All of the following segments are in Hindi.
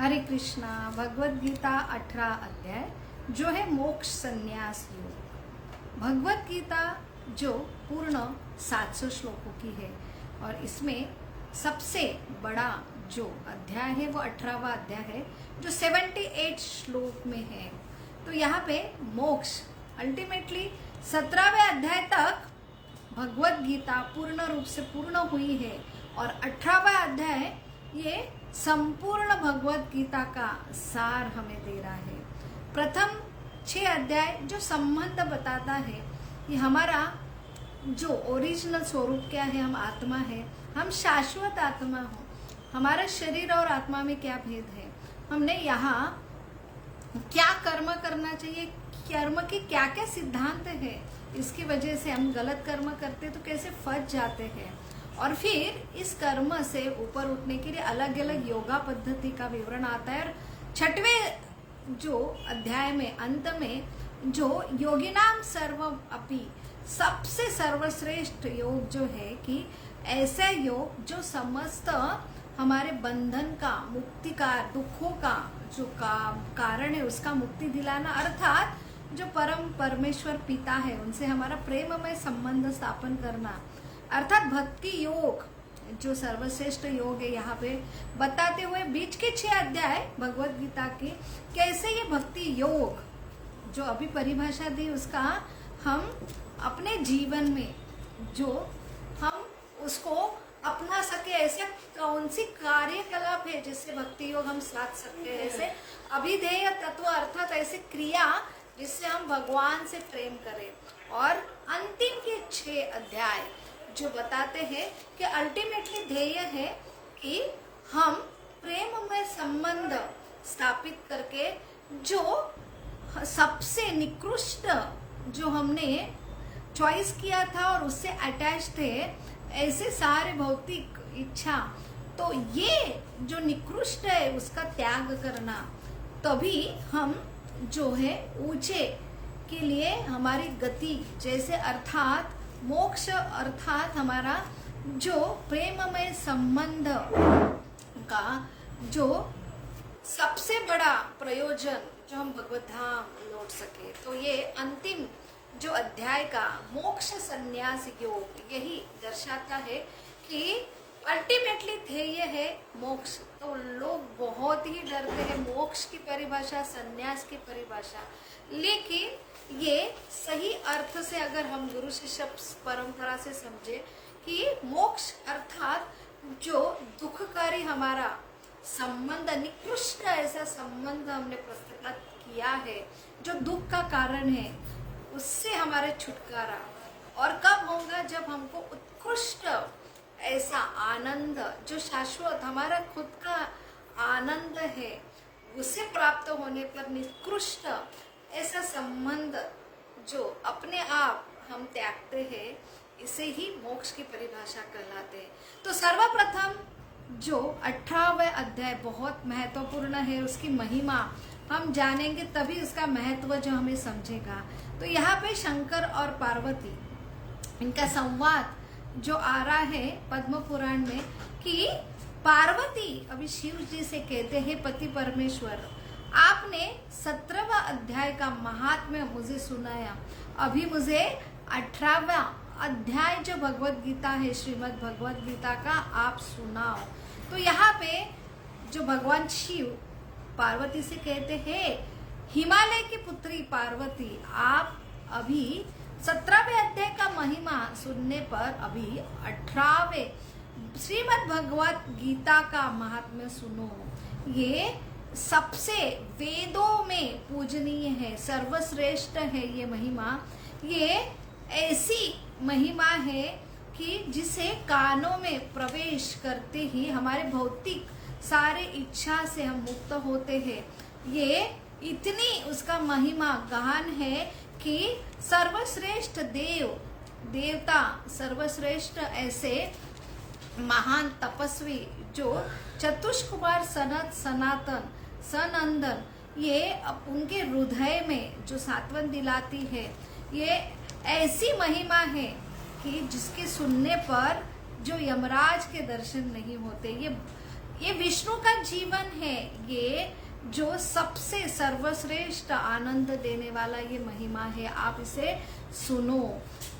हरे कृष्णा। भगवत गीता 18 अध्याय जो है मोक्ष संन्यास योग। भगवत गीता जो पूर्ण 700 श्लोकों की है और इसमें सबसे बड़ा जो अध्याय है वो 18वां अध्याय है जो 78 श्लोक में है। तो यहाँ पे मोक्ष अल्टीमेटली 17वें अध्याय तक भगवत गीता पूर्ण रूप से पूर्ण हुई है और 18वां अध्याय ये संपूर्ण भगवत गीता का सार हमें दे रहा है। प्रथम 6 अध्याय जो संबंध बताता है कि हमारा जो ओरिजिनल स्वरूप क्या है, हम आत्मा है, हम शाश्वत आत्मा हो, हमारा शरीर और आत्मा में क्या भेद है, हमने यहाँ क्या कर्म करना चाहिए, कर्म के क्या क्या सिद्धांत है, इसकी वजह से हम गलत कर्म करते तो कैसे फंस जाते हैं और फिर इस कर्म से ऊपर उठने के लिए अलग अलग योगा पद्धति का विवरण आता है। और 6वें जो अध्याय में अंत में जो योगिनाम सर्वम अपि सबसे सर्वश्रेष्ठ योग जो है कि ऐसा योग जो समस्त हमारे बंधन का, मुक्ति का, दुखों का जो कारण है उसका मुक्ति दिलाना, अर्थात जो परम परमेश्वर पिता है उनसे हमारा प्रेममय संबंध स्थापन करना, अर्थात भक्ति योग जो सर्वश्रेष्ठ योग है। यहाँ पे बताते हुए बीच के 6 अध्याय भगवत गीता के कैसे ये भक्ति योग जो अभी परिभाषा दी उसका हम अपने जीवन में जो हम उसको अपना सके, ऐसे कौन सी कार्यकलाप है जिससे भक्ति योग हम साध सकते हैं, ऐसे अभिधेय तत्व अर्थात ऐसे क्रिया जिससे हम भगवान से प्रेम करें। और अंतिम के 6 अध्याय जो बताते हैं कि अल्टीमेटली ध्येय है कि हम प्रेममय संबंध स्थापित करके जो सबसे निकृष्ट जो हमने चॉइस किया था और उससे अटैच थे ऐसे सारे भौतिक इच्छा, तो ये जो निकृष्ट है उसका त्याग करना, तभी हम जो है ऊंचे के लिए हमारी गति जैसे अर्थात मोक्ष अर्थात हमारा जो प्रेममय संबंध का जो सबसे बड़ा प्रयोजन जो हम भगवत धाम लौट सके। तो ये अंतिम जो अध्याय का मोक्ष संन्यास योग यही दर्शाता है कि अल्टीमेटली ध्येय है मोक्ष। तो लोग बहुत ही डरते हैं मोक्ष की परिभाषा, संन्यास की परिभाषा, लेकिन ये सही अर्थ से अगर हम गुरु शिष्य परंपरा से समझे कि मोक्ष अर्थात जो दुखकारी हमारा संबंध, निकृष्ट ऐसा संबंध हमने प्रस्तुत किया है जो दुख का कारण है, उससे हमारे छुटकारा। और कब होगा जब हमको उत्कृष्ट ऐसा आनंद जो शाश्वत हमारा खुद का आनंद है उसे प्राप्त होने पर निकृष्ट ऐसा संबंध जो अपने आप हम त्यागते हैं, इसे ही मोक्ष की परिभाषा कहलाते हैं। तो सर्वप्रथम जो 18वां अध्याय बहुत महत्वपूर्ण है, उसकी महिमा हम जानेंगे तभी उसका महत्व जो हमें समझेगा। तो यहाँ पे शंकर और पार्वती इनका संवाद जो आ रहा है पद्म पुराण में कि पार्वती अभी शिव जी से कहते हैं, पति परमेश्वर आपने 17वां अध्याय का महात्म्य मुझे सुनाया, अभी मुझे 18वां अध्याय जो भगवत गीता है, श्रीमद् भगवत गीता का आप सुनाओ। तो यहाँ पे जो भगवान शिव पार्वती से कहते हैं, हिमालय की पुत्री पार्वती आप अभी 17वें अध्याय का महिमा सुनने पर अभी 18वें श्रीमद् भगवत गीता का महात्म्य सुनो। ये सबसे वेदों में पूजनीय है, सर्वश्रेष्ठ है ये महिमा। ये ऐसी महिमा है कि जिसे कानों में प्रवेश करते ही हमारे भौतिक सारे इच्छा से हम मुक्त होते हैं। ये इतनी उसका महिमा गहन है कि सर्वश्रेष्ठ देवता, सर्वश्रेष्ठ ऐसे महान तपस्वी जो चतुष्कुमार सनत सनातन सनंदन, ये उनके हृदय में जो सात्वन दिलाती है, ये ऐसी महिमा है कि जिसके सुनने पर जो यमराज के दर्शन नहीं होते, ये ये विष्णु का जीवन है, ये जो सबसे सर्वश्रेष्ठ आनंद देने वाला ये महिमा है, आप इसे सुनो।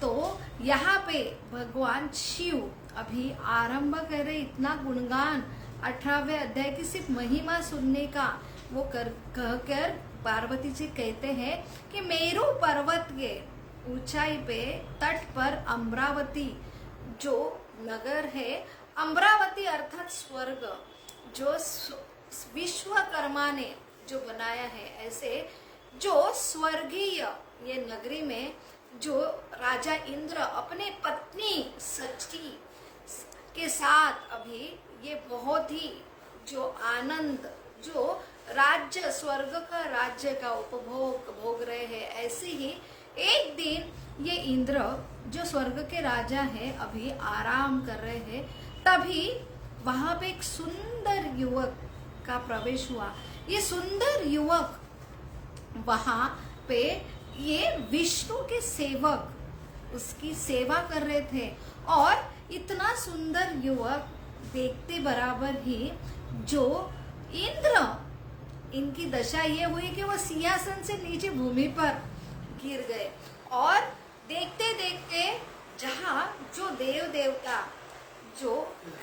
तो यहाँ पे भगवान शिव अभी आरंभ कर रहे इतना गुणगान 18वें अध्याय की सिर्फ महिमा सुनने का, वो कहकर पार्वती जी कहते हैं कि मेरू पर्वत के ऊंचाई पे तट पर अमरावती जो नगर है, अमरावती अर्थात स्वर्ग, जो विश्वकर्मा ने जो बनाया है, ऐसे जो स्वर्गीय ये नगरी में जो राजा इंद्र अपने पत्नी सची के साथ अभी ये बहुत ही जो आनंद, जो राज्य स्वर्ग का राज्य का उपभोग भोग रहे हैं, ऐसे ही एक दिन ये इंद्र जो स्वर्ग के राजा है अभी आराम कर रहे हैं, तभी वहां पे एक सुंदर युवक का प्रवेश हुआ। ये सुंदर युवक वहां पे ये विष्णु के सेवक उसकी सेवा कर रहे थे, और इतना सुंदर युवक देखते बराबर ही जो इंद्र, इनकी दशा ये हुई कि वो सिंहासन से नीचे भूमि पर गिर गए, और देखते देखते जहाँ जो देव देवता जो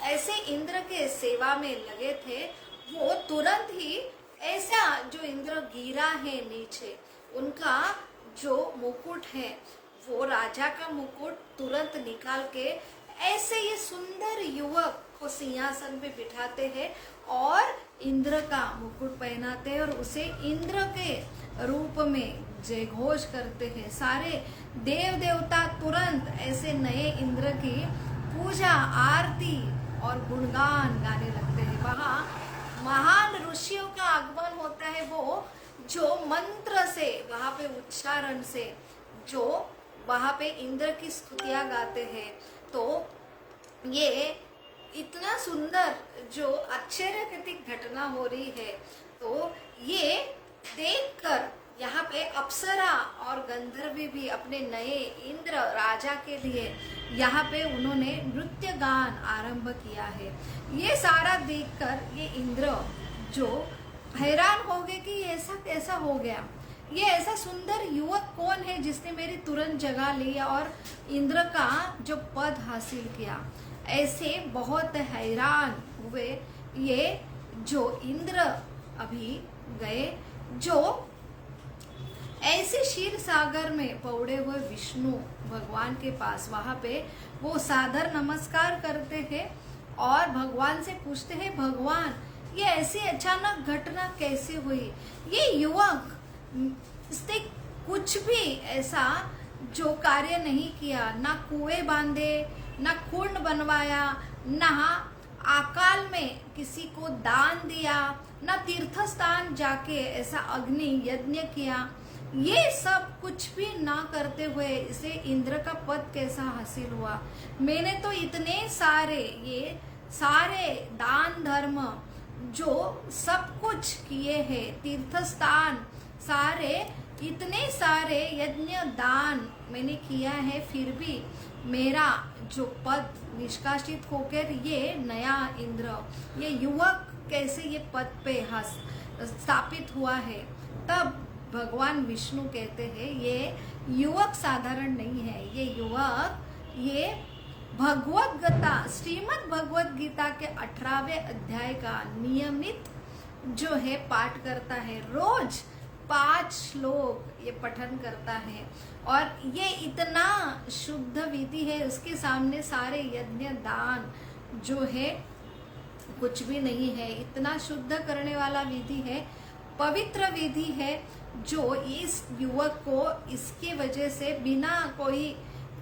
ऐसे इंद्र के सेवा में लगे थे, वो तुरंत ही ऐसा जो इंद्र गिरा है नीचे, उनका जो मुकुट है वो राजा का मुकुट तुरंत निकाल के ऐसे ये सुंदर युवक को सिंहासन पे बिठाते हैं और इंद्र का मुकुट पहनाते हैं और उसे इंद्र के रूप में जय घोष करते हैं। सारे देव देवता तुरंत ऐसे नए इंद्र की पूजा आरती और गुणगान गाने लगते हैं। वहाँ महान ऋषियों का आगमन होता है, वो जो मंत्र से वहाँ पे उच्चारण से जो वहाँ पे इंद्र की स्तुतियाँ गाते हैं। तो ये इतना सुंदर जो आश्चर्यचकित घटना हो रही है, तो ये देखकर यहाँ पे अप्सरा और गंधर्वी भी अपने नए इंद्र राजा के लिए यहाँ पे उन्होंने नृत्य गान आरंभ किया है। ये सारा देखकर ये इंद्र जो हैरान हो गए कि ऐसा कैसा हो गया, ये ऐसा सुंदर युवक कौन है जिसने मेरी तुरंत जगह ली और इंद्र का जो पद हासिल किया। ऐसे बहुत हैरान हुए ये जो इंद्र अभी गए, जो ऐसे क्षीर सागर में पौड़े हुए विष्णु भगवान के पास, वहां पे वो सादर नमस्कार करते हैं और भगवान से पूछते हैं, भगवान ये ऐसी अचानक घटना कैसे हुई? ये युवक इसने कुछ भी ऐसा जो कार्य नहीं किया, ना कुएं बांधे, ना कुंड बनवाया, ना अकाल में किसी को दान दिया, ना तीर्थ स्थान जाके ऐसा अग्नि यज्ञ किया, ये सब कुछ भी ना करते हुए इसे इंद्र का पद कैसा हासिल हुआ? मैंने तो इतने सारे ये सारे दान धर्म जो सब कुछ किए हैं, तीर्थ स्थान सारे इतने सारे यज्ञ दान मैंने किया है, फिर भी मेरा जो पद निष्कासित होकर ये नया इंद्र, ये युवक कैसे ये पद पे स्थापित हुआ है? तब भगवान विष्णु कहते हैं ये युवक साधारण नहीं है, ये युवक ये भगवत गीता, श्रीमद् भगवत गीता के 18वें अध्याय का नियमित जो है पाठ करता है, रोज 5 श्लोक ये पठन करता है, और ये इतना शुद्ध विधि है, उसके सामने सारे यज्ञ दान जो है कुछ भी नहीं है, इतना शुद्ध करने वाला विधि है, पवित्र विधि है, जो इस युवक को इसके वजह से बिना कोई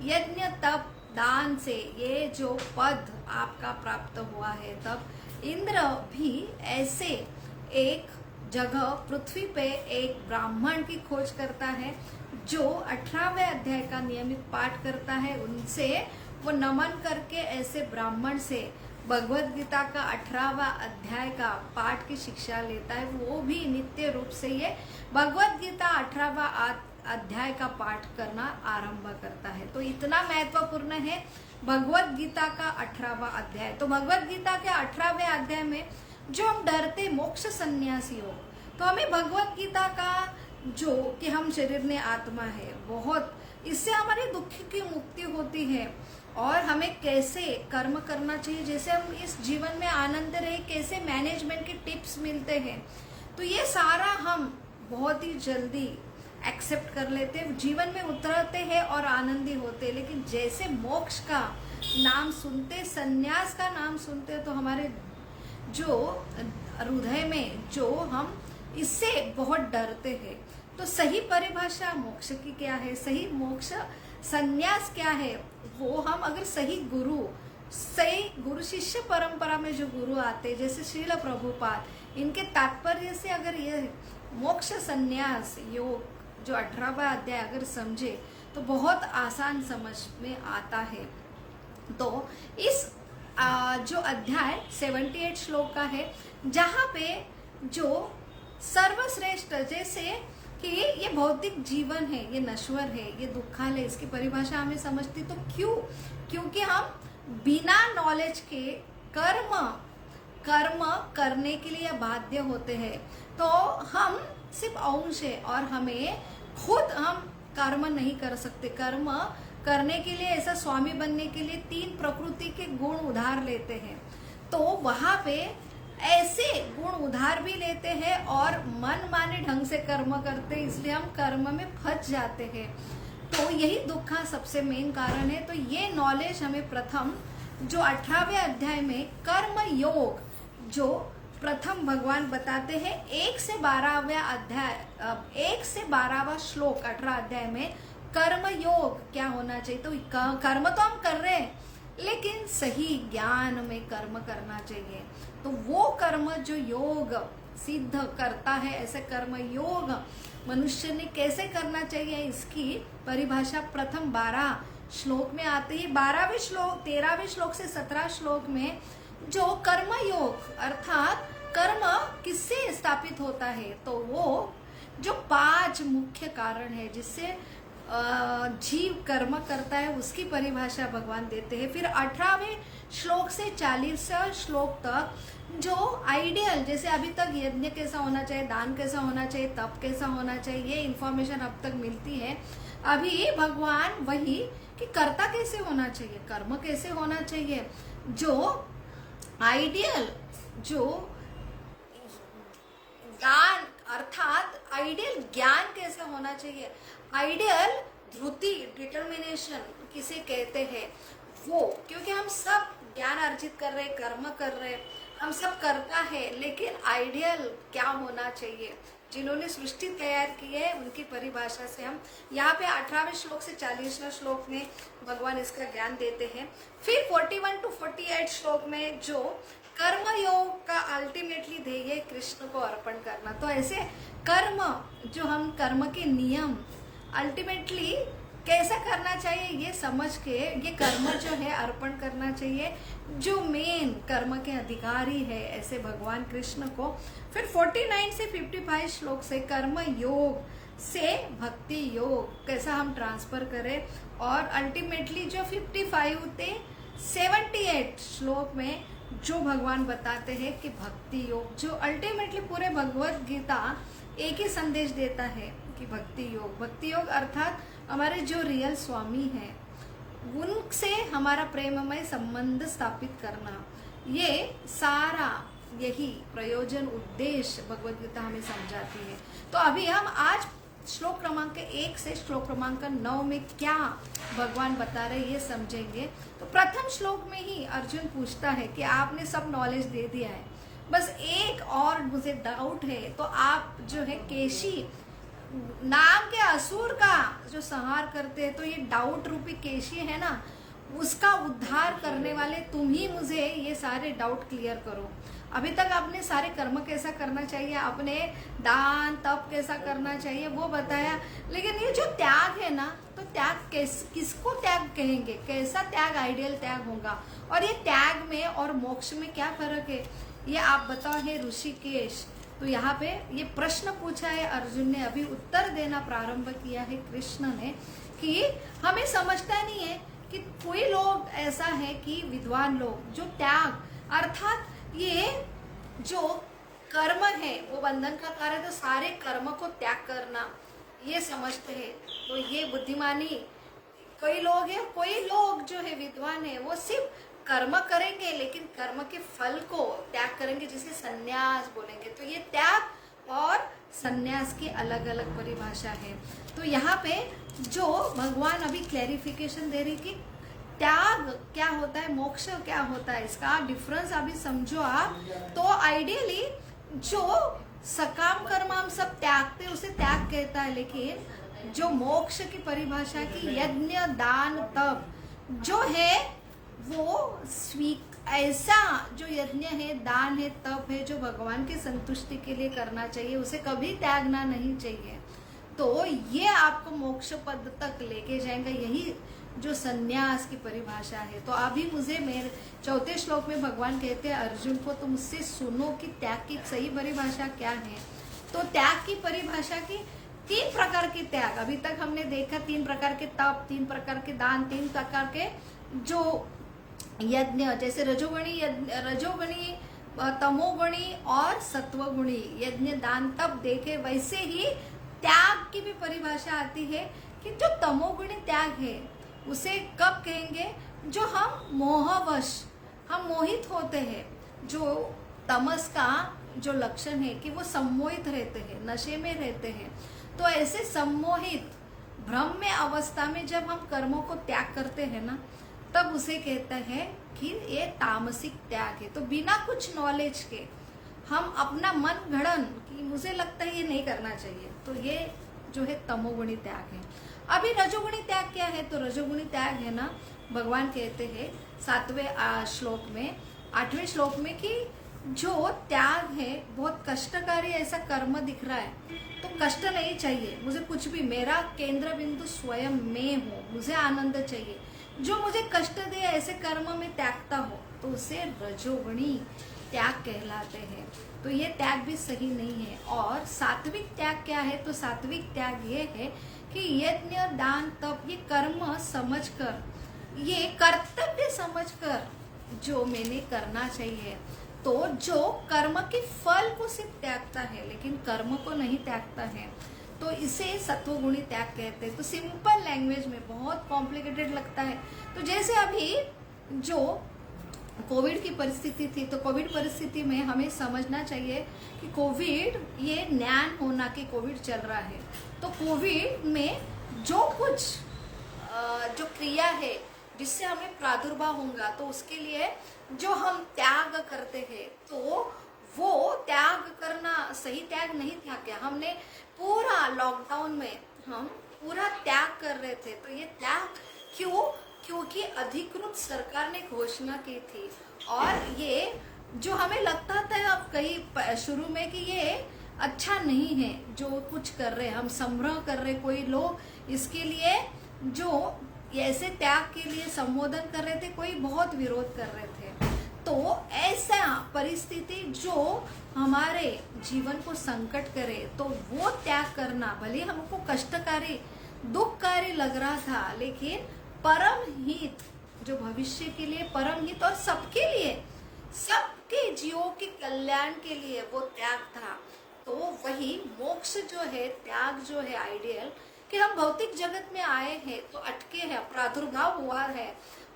यज्ञ तप दान से ये जो पद आपका प्राप्त हुआ है। तब इंद्र भी ऐसे एक जगह पृथ्वी पे एक ब्राह्मण की खोज करता है, जो 18वें अध्याय का नियमित पाठ करता है, उनसे वो नमन करके ऐसे ब्राह्मण से भगवत गीता का 18वां अध्याय का पाठ की शिक्षा लेता है। वो भी नित्य रूप से ये भगवत गीता 18वां अध्याय का पाठ करना आरंभ करता है। तो इतना महत्वपूर्ण है भगवत गीता का 18वां अध्याय। तो भगवत गीता के 18वें अध्याय में जो हम डरते मोक्ष संन्यास योग, तो हमें भगवत गीता का जो कि हम शरीर ने आत्मा है, बहुत इससे हमारे दुख की मुक्ति होती है और हमें कैसे कर्म करना चाहिए, जैसे हम इस जीवन में आनंद रहे, कैसे मैनेजमेंट के टिप्स मिलते हैं। तो ये सारा हम बहुत ही जल्दी एक्सेप्ट कर लेते हैं, जीवन में उतरते हैं और आनंदी होते हैं। लेकिन जैसे मोक्ष का नाम सुनते, संन्यास का नाम सुनते, तो हमारे जो हृदय में जो हम इससे बहुत डरते हैं। तो सही परिभाषा मोक्ष की क्या है, सही मोक्ष संन्यास क्या है, वो हम अगर सही गुरु शिष्य परंपरा में जो गुरु आते, जैसे श्रील प्रभुपाद, इनके तात्पर्य से अगर ये मोक्ष संन्यास योग जो 18वां अध्याय अगर समझे तो बहुत आसान समझ में आता है। तो इस जो अध्याय 78 श्लोक का है, जहाँ पे जो सर्वश्रेष्ठ, जैसे कि ये भौतिक जीवन है, ये नश्वर है, ये दुखाल है, इसकी परिभाषा हमें समझती तो क्योंकि हम बिना नॉलेज के कर्म करने के लिए बाध्य होते हैं। तो हम सिर्फ अंश है और हमें खुद हम कर्म नहीं कर सकते। कर्म करने के लिए, ऐसा स्वामी बनने के लिए 3 प्रकृति के गुण उधार लेते हैं। तो वहां पे ऐसे गुण उधार भी लेते हैं और मन माने ढंग से कर्म करते हैं, इसलिए हम कर्म में फंस जाते हैं। तो यही दुख का सबसे मेन कारण है। तो ये नॉलेज हमें प्रथम जो 18वें अध्याय में कर्म योग जो प्रथम भगवान बताते हैं, 1 से 12वां अध्याय, 1 से 12वां श्लोक 18 अध्याय में कर्म योग क्या होना चाहिए। तो कर्म तो हम कर रहे हैं, लेकिन सही ज्ञान में कर्म करना चाहिए। तो वो कर्म जो योग सिद्ध करता है, ऐसे कर्म योग मनुष्य ने कैसे करना चाहिए, इसकी परिभाषा प्रथम 12 श्लोक में आती है। 12वें श्लोक, 13वें श्लोक से 17 श्लोक में जो कर्म योग अर्थात कर्म किससे स्थापित होता है, तो वो जो 5 मुख्य कारण है जिससे जीव कर्म करता है, उसकी परिभाषा भगवान देते हैं। फिर 18वें श्लोक से 40वें श्लोक तक जो आइडियल, जैसे अभी तक यज्ञ कैसा होना चाहिए, दान कैसा होना चाहिए, तप कैसा होना चाहिए, ये इन्फॉर्मेशन अब तक मिलती है। अभी भगवान वही कि कर्ता कैसे होना चाहिए, कर्म कैसे होना चाहिए, जो आइडियल, जो ज्ञान अर्थात आइडियल ज्ञान कैसे होना चाहिए, आइडियल धृति डिटर्मिनेशन किसे कहते हैं वो, क्योंकि हम सब ज्ञान अर्जित कर रहे, कर्म कर रहे, हम सब करता है, लेकिन आइडियल क्या होना चाहिए, जिन्होंने सृष्टि तैयार की है उनकी परिभाषा से हम यहाँ पे 18वें श्लोक से 40वें श्लोक में भगवान इसका ज्ञान देते हैं। फिर 41 to 48 श्लोक में जो कर्म योग का अल्टीमेटली ध्येय कृष्ण को अर्पण करना। तो ऐसे कर्म, जो हम कर्म के नियम अल्टीमेटली कैसा करना चाहिए, ये समझ के ये कर्म जो है अर्पण करना चाहिए, जो मेन कर्म के अधिकारी है ऐसे भगवान कृष्ण को। फिर 49 से 55 श्लोक से कर्म योग से भक्ति योग कैसा हम ट्रांसफर करें, और अल्टीमेटली जो 55 से 78 श्लोक में जो भगवान बताते हैं कि भक्ति योग, जो अल्टीमेटली पूरे भगवत गीता एक ही संदेश देता है कि भक्ति योग अर्थात हमारे जो रियल स्वामी हैं उनसे हमारा प्रेममय संबंध स्थापित करना, ये सारा यही प्रयोजन उद्देश्य भगवत गीता हमें समझाती है। तो अभी हम आज श्लोक क्रमांक 1 से श्लोक क्रमांक 9 में क्या भगवान बता रहे ये समझेंगे। तो प्रथम श्लोक में ही अर्जुन पूछता है कि आपने सब नॉलेज दे दिया है, बस एक और मुझे डाउट है, तो आप जो है केशी नाम के असुर का जो संहार करते हैं, तो ये डाउट रूपी केशी है ना, उसका उद्धार करने वाले तुम ही मुझे ये सारे डाउट क्लियर करो। अभी तक आपने सारे कर्म कैसा करना चाहिए, आपने दान तप कैसा करना चाहिए वो बताया, लेकिन ये जो त्याग है ना, तो त्याग किसको त्याग कहेंगे, कैसा त्याग आइडियल त्याग होगा, और ये त्याग में और मोक्ष में क्या फर्क है, ये आप बताओ हे ऋषिकेश। तो यहाँ पे ये प्रश्न पूछा है अर्जुन ने, अभी उत्तर देना प्रारंभ किया है कृष्ण ने, कि हमें समझता नहीं है कि कोई लोग ऐसा है कि विद्वान लोग जो त्याग अर्थात ये जो कर्म है वो बंधन का कार्य, तो सारे कर्म को त्याग करना ये समझते हैं। तो ये बुद्धिमानी कोई लोग हैं, कोई लोग जो है विद्वान है वो सिर्फ कर्म करेंगे लेकिन कर्म के फल को त्याग करेंगे, जिसे संन्यास बोलेंगे। तो ये त्याग और संन्यास की अलग अलग परिभाषा है। तो यहाँ पे जो भगवान अभी क्लैरिफिकेशन दे रही कि त्याग क्या होता है, मोक्ष क्या होता है, इसका डिफरेंस अभी समझो आप। तो आइडियली जो सकाम कर्म हम सब त्यागते उसे त्याग कहता है, लेकिन जो मोक्ष की परिभाषा की यज्ञ दान तप जो है वो ऐसा जो यज्ञ है, दान है, तप है, जो भगवान की संतुष्टि के लिए करना चाहिए, उसे कभी त्यागना नहीं चाहिए। तो ये आपको मोक्ष पद तक लेके जाएंगे, यही जो संन्यास की परिभाषा है। तो अभी मुझे मेरे 4 श्लोक में भगवान कहते हैं अर्जुन को, तुम मुझसे सुनो कि त्याग की सही परिभाषा क्या है। तो त्याग की परिभाषा की 3 प्रकार के त्याग अभी तक हमने देखा, 3 प्रकार के तप, 3 प्रकार के दान, 3 प्रकार के जो यज्ञ, जैसे रजोगणी, तमोगुणी और सत्वगुणी यज्ञ दान तप देखे, वैसे ही त्याग की भी परिभाषा आती है कि जो तमोगुणी त्याग है उसे कब कहेंगे, जो हम मोहवश हम मोहित होते हैं, जो तमस का जो लक्षण है कि वो सम्मोहित रहते हैं, नशे में रहते हैं। तो ऐसे सम्मोहित भ्रम्य अवस्था में जब हम कर्मों को त्याग करते हैं ना, तब उसे कहता है कि ये तामसिक त्याग है। तो बिना कुछ नॉलेज के हम अपना मन घड़न कि मुझे लगता है ये नहीं करना चाहिए, तो ये जो है तमोगुणी त्याग है। अभी रजोगुणी त्याग क्या है, तो रजोगुणी त्याग है ना, भगवान कहते हैं 7वें श्लोक में, 8वें श्लोक में कि जो त्याग है बहुत कष्टकारी ऐसा कर्म दिख रहा है, तो कष्ट नहीं चाहिए मुझे कुछ भी, मेरा केंद्र बिंदु स्वयं मैं हूँ, मुझे आनंद चाहिए, जो मुझे कष्ट दे ऐसे कर्म में त्यागता हो तो उसे रजोगुणी त्याग कहलाते हैं। तो ये त्याग भी सही नहीं है। और सात्विक त्याग क्या है, तो सात्विक त्याग ये है कि यज्ञ दान तप ये कर्म समझकर, ये कर्तव्य समझकर जो मैंने करना चाहिए, तो जो कर्म के फल को सिर्फ त्यागता है लेकिन कर्म को नहीं त्यागता है, तो इसे सत्वगुणी त्याग कहते हैं। तो सिंपल लैंग्वेज में, बहुत कॉम्प्लिकेटेड लगता है। तो जैसे अभी जो कोविड की परिस्थिति थी, तो कोविड परिस्थिति में हमें समझना चाहिए कि कोविड ये ज्ञान होना कि कोविड चल रहा है, तो कोविड में जो कुछ जो क्रिया है जिससे हमें प्रादुर्भाव होगा, तो उसके लिए जो हम त्याग करते हैं, तो वो त्याग करना सही त्याग नहीं था क्या। हमने पूरा लॉकडाउन में हम पूरा त्याग कर रहे थे, तो ये त्याग क्यों, क्योंकि अधिकृत सरकार ने घोषणा की थी। और ये जो हमें लगता था अब कहीं शुरू में कि ये अच्छा नहीं है जो कुछ कर रहे, हम संग्रह कर रहे, कोई लोग इसके लिए जो ऐसे त्याग के लिए संबोधन कर रहे थे, कोई बहुत विरोध कर रहे थे। तो ऐसा परिस्थिति जो हमारे जीवन को संकट करे, तो वो त्याग करना भले हमको कष्टकारी दुखकारी लग रहा था, लेकिन परम हित, जो भविष्य के लिए परम हित और सबके लिए, सबके जीवों के कल्याण के लिए वो त्याग था। तो वही मोक्ष जो है, त्याग जो है आइडियल, कि हम भौतिक जगत में आए हैं तो अटके हैं, प्रादुर्भाव हुआ है,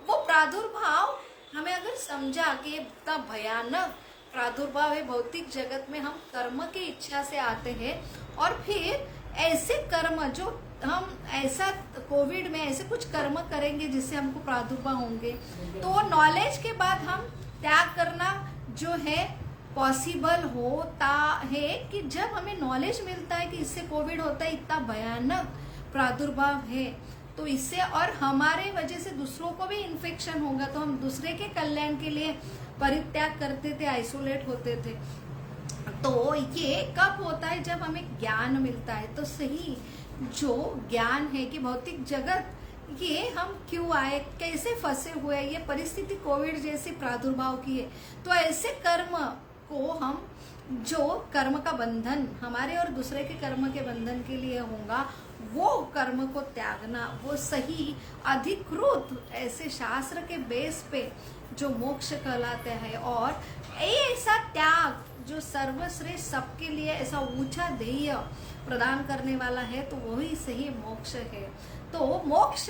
वो प्रादुर्भाव हमें अगर समझा कि ये इतना भयानक प्रादुर्भाव है भौतिक जगत में, हम कर्म की इच्छा से आते हैं और फिर ऐसे कर्म जो हम ऐसा कोविड में ऐसे कुछ कर्म करेंगे जिससे हमको प्रादुर्भाव होंगे, तो नॉलेज के बाद हम त्याग करना जो है पॉसिबल होता है कि जब हमें नॉलेज मिलता है कि इससे कोविड होता है, इतना भयानक प्रादुर्भाव है, तो इससे और हमारे वजह से दूसरों को भी इन्फेक्शन होगा, तो हम दूसरे के कल्याण के लिए परित्याग करते थे, आइसोलेट होते थे। तो ये कब होता है, जब हमें ज्ञान मिलता है। तो सही जो ज्ञान है कि भौतिक जगत ये हम क्यों आए, कैसे फंसे हुए, ये परिस्थिति कोविड जैसे प्रादुर्भाव की है, तो ऐसे कर्म को हम, जो कर्म का बंधन हमारे और दूसरे के कर्म के बंधन के लिए होगा, वो कर्म को त्यागना, वो सही अधिकृत ऐसे शास्त्र के बेस पे जो मोक्ष कहलाते हैं। और ऐसा त्याग जो सर्वश्रेष्ठ सबके लिए ऐसा ऊंचा ध्येय प्रदान करने वाला है, तो वही सही मोक्ष है। तो मोक्ष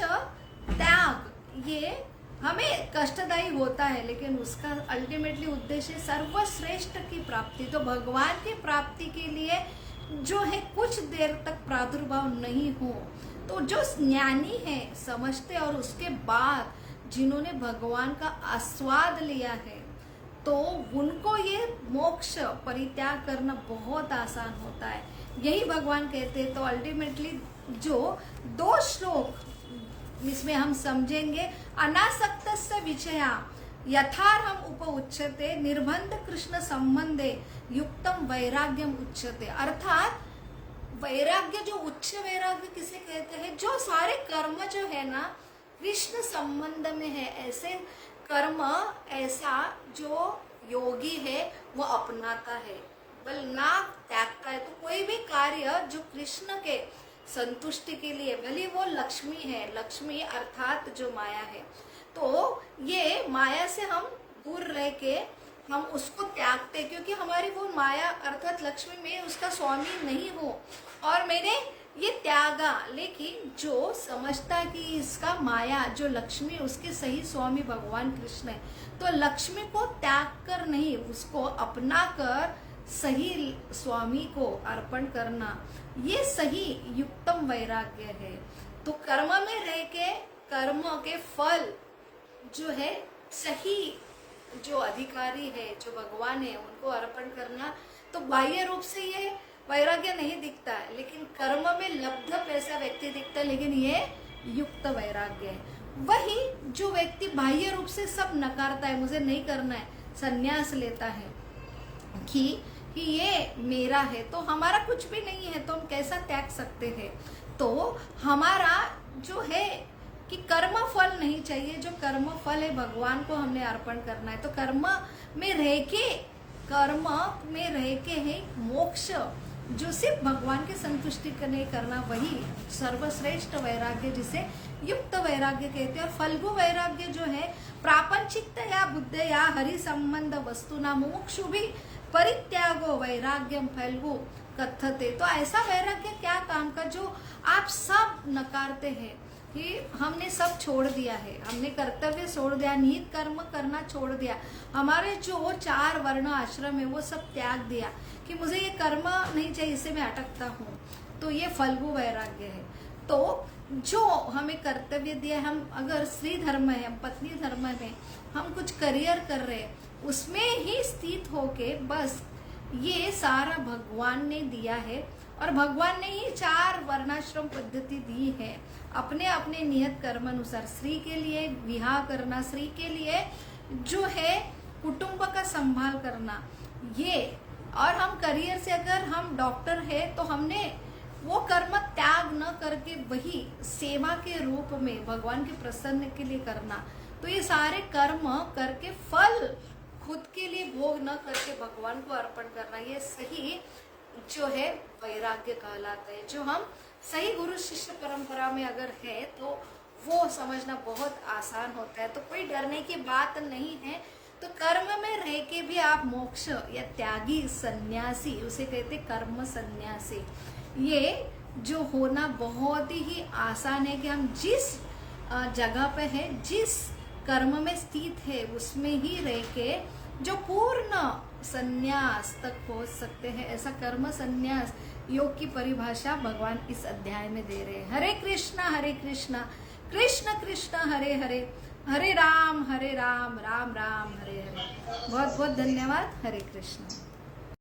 त्याग ये हमें कष्टदायी होता है, लेकिन उसका अल्टीमेटली उद्देश्य सर्वश्रेष्ठ की प्राप्ति। तो भगवान की प्राप्ति के लिए जो है कुछ देर तक प्रादुर्भाव नहीं हो, तो जो ज्ञानी है समझते, और उसके बाद जिन्होंने भगवान का आस्वाद लिया है, तो उनको ये मोक्ष परित्याग करना बहुत आसान होता है। यही भगवान कहते हैं। तो अल्टीमेटली जो 2 श्लोक इसमें हम समझेंगे, अनासक्तस्य विषया यथार्हम उपउच्यते निर्बंध कृष्ण संबंधे युक्तम वैराग्यम उच्यते। अर्थात वैराग्य, जो उच्च वैराग्य किसे कहते हैं, जो सारे कर्म जो है ना कृष्ण संबंध में है, ऐसे कर्म ऐसा जो योगी है वो अपनाता है, बल ना त्यागता है। तो कोई भी कार्य जो कृष्ण के संतुष्टि के लिए, भले वो लक्ष्मी है, लक्ष्मी अर्थात जो माया है, तो ये माया से हम दूर रह के हम उसको त्यागते, क्योंकि हमारी वो माया अर्थात लक्ष्मी में उसका स्वामी नहीं हो और मैंने ये त्यागा। लेकिन जो समझता है कि इसका माया जो लक्ष्मी, उसके सही स्वामी भगवान कृष्ण है, तो लक्ष्मी को त्याग कर नहीं, उसको अपना कर सही स्वामी को अर्पण करना, ये सही युक्तम वैराग्य है। तो कर्म में रह के कर्म के फल जो है सही जो अधिकारी है, जो भगवान है, उनको अर्पण करना, तो बाह्य रूप से ये वैराग्य नहीं दिखता है, लेकिन कर्म में लब्ध ऐसा व्यक्ति दिखता है, लेकिन ये युक्त वैराग्य है। वही जो व्यक्ति बाह्य रूप से सब नकारता है, मुझे नहीं करना है, संन्यास लेता है कि ये मेरा है, तो हमारा कुछ भी नहीं है, तो हम कैसा त्याग सकते हैं। तो हमारा जो है कि कर्म फल नहीं चाहिए, जो कर्म फल है भगवान को हमने अर्पण करना है। तो कर्म में रह के है मोक्ष, जो सिर्फ भगवान की संतुष्टि नहीं करना, वही सर्वश्रेष्ठ वैराग्य जिसे युक्त वैराग्य कहते हैं। और फल्गु वैराग्य जो है प्रापंचिक या बुद्ध या हरि संबंध वस्तु ना मोक्षु भी परित्यागो वैराग्यम फल्गु कथते। तो ऐसा वैराग्य क्या काम का, जो आप सब नकारते हैं कि हमने सब छोड़ दिया है, हमने कर्तव्य छोड़ दिया, निहित कर्म करना छोड़ दिया, हमारे जो 4 वर्ण आश्रम है वो सब त्याग दिया कि मुझे ये कर्म नहीं चाहिए, इससे मैं अटकता हूँ। तो ये फल्गु वैराग्य है। तो जो हमें कर्तव्य दिया, हम अगर स्त्री धर्म है, हम पत्नी धर्म में हम कुछ करियर कर रहे हैं, उसमें ही स्थित होके बस ये सारा भगवान ने दिया है, और भगवान ने ही 4 वर्णाश्रम पद्धति दी है अपने अपने नियत कर्म अनुसार। स्त्री के लिए विवाह करना, स्त्री के लिए जो है कुटुंब का संभाल करना, ये। और हम करियर से अगर हम डॉक्टर है, तो हमने वो कर्म त्याग न करके वही सेवा के रूप में भगवान के प्रसन्न के लिए करना। तो ये सारे कर्म करके फल खुद के लिए भोग न करके भगवान को अर्पण करना, ये सही जो है वैराग्य कहलाता है। जो हम सही गुरु शिष्य परंपरा में अगर है, तो वो समझना बहुत आसान होता है। तो कोई डरने की बात नहीं है। तो कर्म में रह के भी आप मोक्ष या त्यागी सन्यासी, उसे कहते कर्म सन्यासी, ये जो होना बहुत ही आसान है कि हम जिस जगह पे है, जिस कर्म में स्थित है, उसमें ही रह के जो पूर्ण सन्यास तक पहुंच सकते हैं। ऐसा कर्म सन्यास योग की परिभाषा भगवान इस अध्याय में दे रहे हैं। हरे कृष्णा कृष्ण कृष्ण हरे हरे, हरे राम राम राम हरे हरे। बहुत बहुत धन्यवाद। हरे कृष्ण।